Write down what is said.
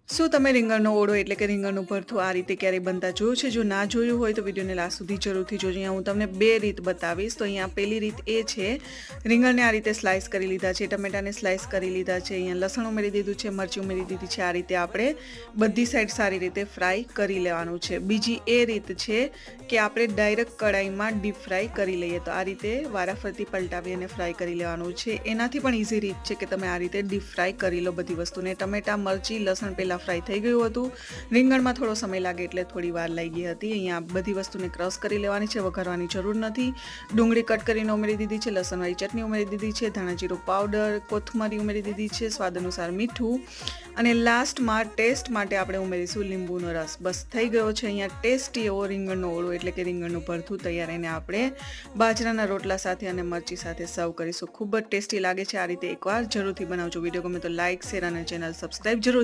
શું તમે રીંગણનો ઓળો એટલે કે રીંગણનું ભરથું આ રીતે ક્યારેય બનતા જોયું છે? જો ના જોયું હોય તો વિડીયોને લાસ્ટ સુધી જરૂરથી જોજો. અહીંયા હું તમને 2 રીત બતાવીશ. તો અહીંયા પહેલી રીત એ છે, રીંગણને આ રીતે સ્લાઈસ કરી લીધા છે, ટમેટાને સ્લાઈસ કરી લીધા છે, અહીંયા લસણ ઉમેરી દીધું છે, મરચી ઉમેરી દીધી છે. આ રીતે આપણે બધી સાઈડ સારી રીતે ફ્રાય કરી લેવાનું છે. બીજી એ રીત છે કે આપણે ડાયરેક્ટ કઢાઈમાં ડીપ ફ્રાય કરી લઈએ. તો આ રીતે વારાફરતી પલટાવી અને ફ્રાય કરી લેવાનું છે. એનાથી પણ ઇઝી રીત છે કે તમે આ રીતે ડીપ ફ્રાય કરી લો બધી વસ્તુને. ટમેટા, મરચી, લસણ પહેલાં ફ્રાય થઈ ગયું હતું. રીંગણમાં થોડો સમય લાગે એટલે થોડી વાર લાગી હતી. અહીંયા બધી વસ્તુને ક્રશ કરી લેવાની છે, વઘારવાની જરૂર નથી. ડુંગળી કટ કરીને ઉમેરી દીધી છે, લસણવાળી ચટણી ઉમેરી દીધી છે, ધાણા જીરું પાવડર, કોથમરી ઉમેરી દીધી છે, સ્વાદ અનુસાર મીઠું અને લાસ્ટમાં ટેસ્ટ માટે આપણે ઉમેરીશું લીંબુનો રસ. બસ થઈ ગયો છે અહીંયા ટેસ્ટી એવો રીંગણનો ઓળો એટલે કે રીંગણનું ભરથું તૈયાર. એને આપણે બાજરાના રોટલા સાથે અને મરચી સાથે સર્વ કરીશું. ખૂબ જ ટેસ્ટી લાગે છે. આ રીતે એકવાર જરૂરથી બનાવજો. વિડીયો ગમે તો લાઇક, શેર અને ચેનલ સબસ્ક્રાઈબ જરૂર